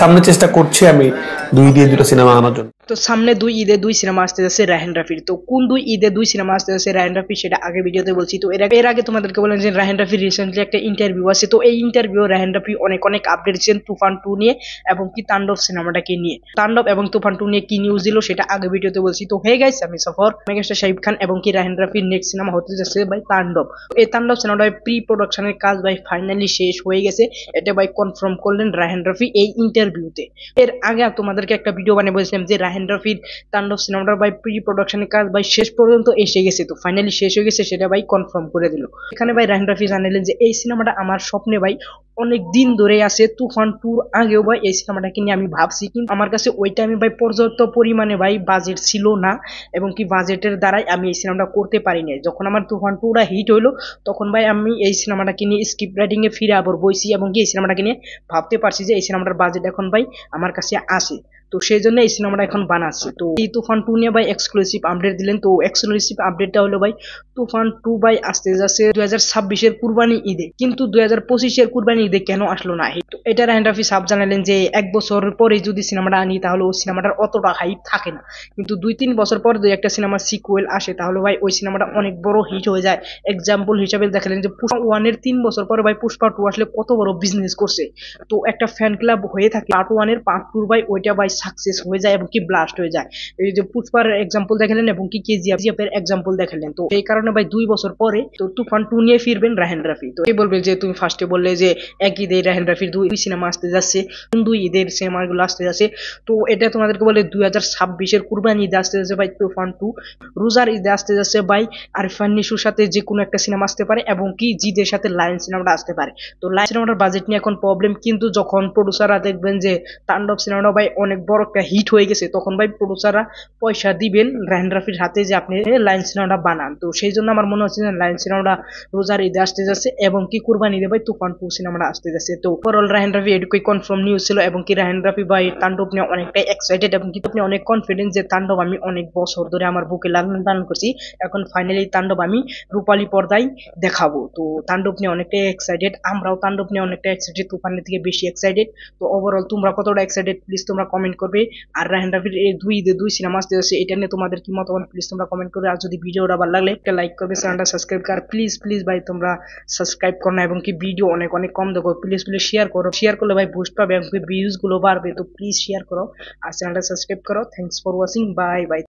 সামনে চেষ্টা করছি আমি 2 দিয়ে 2টা সিনেমা আনার জন্য। তো সামনে 2 ঈদে 2 সিনেমা আসতে যাচ্ছে রায়হান রাফির। তো কোন 2 ঈদে 2 সিনেমা আসতে যাচ্ছে রায়হান রাফির সেটা আগে ভিডিওতে বলছি। তো এর আগে তোমাদেরকে বললাম যে রায়হান রাফির রিসেন্টলি একটা ইন্টারভিউ আছে। তো এই ইন্টারভিউ রায়হান রাফি অনেক আপডেট দিচ্ছেন তুফান 2 নিয়ে এবং কি তাণ্ডব সিনেমাটাকে নিয়ে। তাণ্ডব এবং তুফান 2 নিয়ে কি নিউজ দিল সেটা আগে ভিডিওতে বলছি। তো হে গাইস, আমি সফর, মেগাস্টার শাকিব খান এবং কি রায়হান রাফির নেক্সট সিনেমা হতে যাচ্ছে ভাই তাণ্ডব। এই তাণ্ডব সিনেমাটা প্রি প্রোডাকশনের কাজ ভাই ফাইনালি শেষ হয়ে গেছে। এটা ভাই কনফার্ম করলেন রায়হান রাফি এই ইন্টারভিউতে। এর আগে তোমাদেরকে একটা ভিডিও বানিয়ে বলেছিলাম যে রায়হান রাফির তাণ্ডব সিনেমাটার ভাই প্রি প্রোডাকশনের কাজ ভাই শেষ পর্যন্ত এসে গেছে। তো ফাইনালি শেষ হয়ে গেছে, সেটা ভাই কনফার্ম করে দিল। এখানে ভাই রায়হান রাফি জানালেন যে এই সিনেমাটা আমার স্বপ্নে ভাই অনেক দিন ধরে আছে। তুফান 2 আগেও ভাই এই সিনেমাটাকে নিয়ে আমি ভাবছি, কিন্তু আমার কাছে ওই টাইমে ভাই পর্যাপ্ত পরিমাণে ভাই বাজেট ছিল না এবং কি বাজেটের দ্বারাই আমি এই সিনেমাটা করতে পারিনি। যখন আমার তুফান 2টা হিট হইলো তখন ভাই আমি এই সিনেমাটাকে নিয়ে স্ক্রিপ্ট রাইটিং এ ফিরে আবার বইছি এবং কি এই সিনেমাটাকে নিয়ে ভাবতে পারছি যে এই সিনেমাটার বাজেট এখন ভাই আমার কাছে আসে। তো সেই জন্য এই সিনেমাটা এখন বানাচ্ছে। তো এই তুফান 2 নিয়ে ভাই এক্সক্লুসিভ আপডেট দিলেন। তো এক্সক্লুসিভ আপডেটটা হলো ভাই তুফান 2 ভাই আসতে যাচ্ছে 2026-এর কুরবানি ঈদে, কিন্তু 2025-এর কুরবানি ঈদে কেন আসলো না? তো এটা রায়হান রাফি সাহেব জানালেন যে 1 বছর পরে যদি সিনেমাটা আনি তাহলে ওই সিনেমাটার অতটা হাইপ থাকে না, কিন্তু 2-3 বছর পর যদি একটা সিনেমার সিকুয়েল আসে তাহলে ভাই ওই সিনেমাটা অনেক বড় হিট হয়ে যায়। এক্সাম্পল হিসাবে দেখালেন যে পুষ্পা 1-এর 3 বছর পরে ভাই পুষ্পা 2 আসলে কত বড় বিজনেস করছে। তো একটা ফ্যান ক্লাব হয়ে থাকে পার্ট 1-এর পার্ট 2 ভাই ওইটা ভাই সাকসেস হয়ে যায় এবং কি ব্লাস্ট হয়ে যায়। এই যে পুষ্পার এক্সাম্পল দেখালেন এবং কি কেজিএফ এর এক্সাম্পল দেখালেন। তো এই কারণে ভাই 2 বছর পরে তো তুফান 2 নিয়ে ফিরবেন রায়হান রাফি। তো এই বলবে যে তুমি ফার্স্টে বললে যে এক ঈদে রায়হান রাফির 2 সিনেমা আসতে যাচ্ছে, কোন 2 ঈদের সিনেমাগুলো আসতে যাচ্ছে? তো এটা তোমাদেরকে বলে 2026-এর কুরবানি ঈদে আসতে যাচ্ছে ভাই তুফান 2, রোজার ঈদে আসতে যাচ্ছে ভাই আরিফান নিশুর সাথে যে কোনো একটা সিনেমা আসতে পারে এবং কি জিদের সাথে লায়ন সিনেমাটা আসতে পারে। তো লায়ন সিনেমাটার বাজেট নিয়ে এখন প্রবলেম, কিন্তু যখন প্রডিউসাররা দেখবেন যে তাণ্ডব সিনেমাটা ভাই অনেক বড় একটা হিট হয়ে গেছে তখন ভাই প্রডিউসাররা পয়সা দিবেন রায়হান রাফির হাতে যে আপনি লায়ন সিনেমাটা বানান। তো সেই জন্য আমার মনে হচ্ছে যে লায়ন সিনেমাটা রোজার ঈদে আসতে যাচ্ছে এবং কি কুরবানি ঈদে ভাই তুফান 2 সিনেমাটা আসতে যাচ্ছে। তো ওভারঅল রায়হান রাফি এটুকুই কনফার্ম নিউজ ছিল এবং কি রায়হান রাফি ভাই তাণ্ডব নিয়ে অনেকটাই এক্সাইটেড এবং কি আপনি অনেক কনফিডেন্ট যে তাণ্ডব আমি অনেক বছর ধরে আমার বুকে লালন পালন করছি, এখন ফাইনালি তাণ্ডব আমি রূপালী পর্দায় দেখাবো। তো তাণ্ডব নিয়ে অনেকটাই এক্সাইটেড, আমরাও তাণ্ডব নিয়ে অনেকটা এক্সাইটেড, তুফানের থেকে বেশি এক্সাইটেড। তো ওভারঅল তোমরা কতটা এক্সাইটেড প্লিজ তোমরা কমেন্ট করবে। আর রায়হান রাফির এই 2 ঈদে 2 সিনেমা আসতে যাচ্ছে এটা নিয়ে তোমাদের কি মতামত প্লিজ তোমরা কমেন্ট করবে। আর যদি ভিডিওটা ভালো লাগলে একটা লাইক করবে, চ্যানেলটা সাবস্ক্রাইব কর প্লিজ ভাই তোমরা সাবস্ক্রাইব করো না এবং কি ভিডিও অনেক কম দেখো, প্লিজ শেয়ার করো, শেয়ার করলে ভাই বুস্ট পাবে এবং ভিউজ গুলো বাড়বে। তো প্লিজ শেয়ার করো আর চ্যানেলটা সাবস্ক্রাইব করো। Thanks for watching, bye bye.